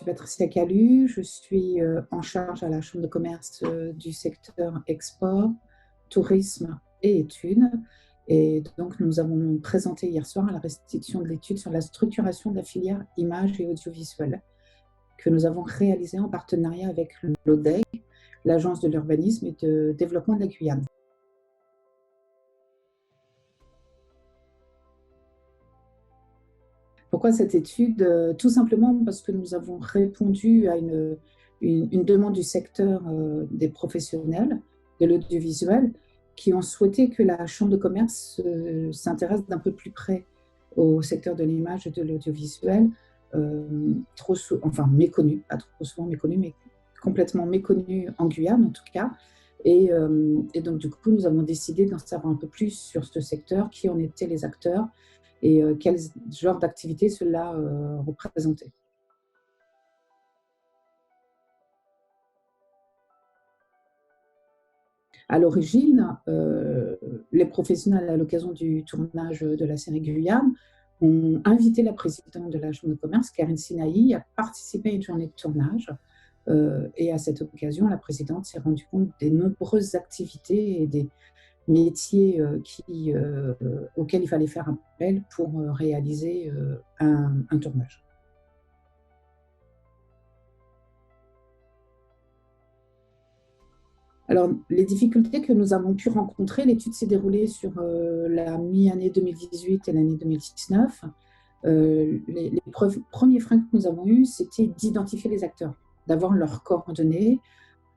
Patricia Calu, je suis en charge à la Chambre de commerce du secteur export, tourisme et études. Et donc, nous avons présenté hier soir la restitution de l'étude sur la structuration de la filière images et audiovisuel que nous avons réalisée en partenariat avec l'ODEG, l'Agence de l'urbanisme et de développement de la Guyane. Pourquoi cette étude? Tout simplement parce que nous avons répondu à une demande du secteur des professionnels de l'audiovisuel qui ont souhaité que la Chambre de commerce s'intéresse d'un peu plus près au secteur de l'image et de l'audiovisuel, enfin méconnu, pas trop souvent méconnu, mais complètement méconnu en Guyane en tout cas. Et donc du coup, nous avons décidé d'en savoir un peu plus sur ce secteur, qui en étaient les acteurs, et quel genre d'activité cela représentait. À l'origine, les professionnels, à l'occasion du tournage de la série Guyane, ont invité la présidente de la Chambre de commerce, Karine Sinaï, à participer à une journée de tournage. Et à cette occasion, la présidente s'est rendue compte des nombreuses activités et des métiers auxquels il fallait faire appel pour réaliser un tournage. Alors, les difficultés que nous avons pu rencontrer, l'étude s'est déroulée sur la mi-année 2018 et l'année 2019. Les premiers freins que nous avons eus, c'était d'identifier les acteurs, d'avoir leurs coordonnées.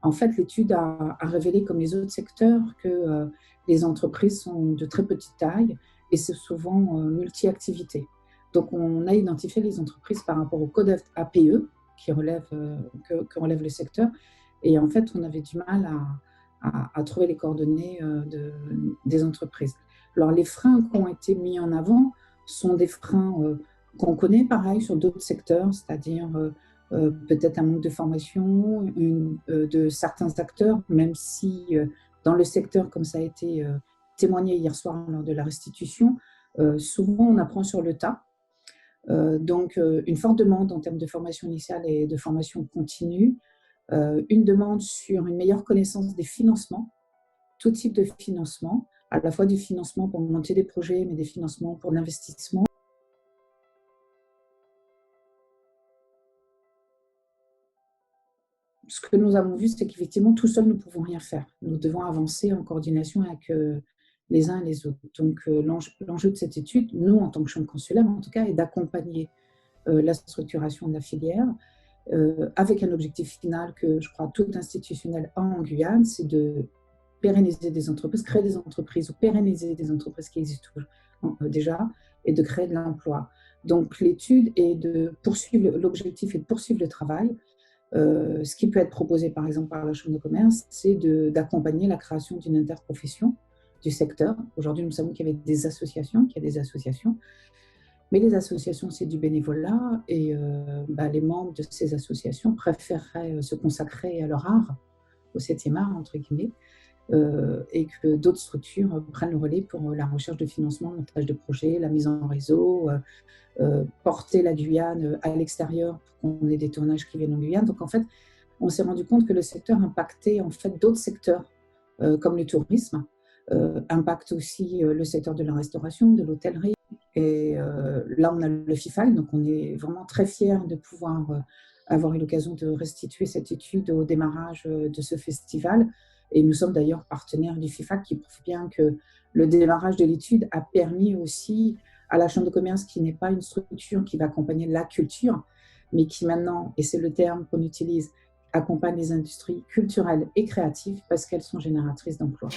En fait, l'étude a révélé, comme les autres secteurs, que les entreprises sont de très petite taille et c'est souvent multi-activités. Donc, on a identifié les entreprises par rapport au code APE que relève le secteur. Et en fait, on avait du mal à trouver les coordonnées des entreprises. Alors, les freins qui ont été mis en avant sont des freins qu'on connaît, pareil, sur d'autres secteurs, c'est-à-dire peut-être un manque de formation de certains acteurs, même si dans le secteur, comme ça a été témoigné hier soir lors de la restitution, souvent on apprend sur le tas. Donc, une forte demande en termes de formation initiale et de formation continue, une demande sur une meilleure connaissance des financements, tout type de financement, à la fois du financement pour monter des projets, mais des financements pour l'investissement. Ce que nous avons vu, c'est qu'effectivement, tout seul, nous ne pouvons rien faire. Nous devons avancer en coordination avec les uns et les autres. Donc, l'enjeu de cette étude, nous, en tant que chambre consulaire, en tout cas, est d'accompagner la structuration de la filière avec un objectif final que je crois tout institutionnel a en Guyane, c'est de pérenniser des entreprises, créer des entreprises ou pérenniser des entreprises qui existent déjà et de créer de l'emploi. Donc, l'étude est de poursuivre, l'objectif est de poursuivre le travail. Ce qui peut être proposé par exemple par la Chambre de commerce, c'est d'accompagner la création d'une interprofession du secteur. Aujourd'hui, nous savons qu'il y avait des associations, mais les associations, c'est du bénévolat et les membres de ces associations préféreraient se consacrer à leur art, au 7e art, entre guillemets, et que d'autres structures prennent le relais pour la recherche de financement, le montage de projets, la mise en réseau, porter la Guyane à l'extérieur pour qu'on ait des tournages qui viennent en Guyane. Donc en fait, on s'est rendu compte que le secteur impactait en fait d'autres secteurs comme le tourisme, impacte aussi le secteur de la restauration, de l'hôtellerie. Et là, on a le FIFAC, donc on est vraiment très fiers de pouvoir avoir eu l'occasion de restituer cette étude au démarrage de ce festival. Et nous sommes d'ailleurs partenaires du FIFAC, qui prouve bien que le démarrage de l'étude a permis aussi à la Chambre de commerce, qui n'est pas une structure qui va accompagner la culture, mais qui maintenant, et c'est le terme qu'on utilise, accompagne les industries culturelles et créatives parce qu'elles sont génératrices d'emplois.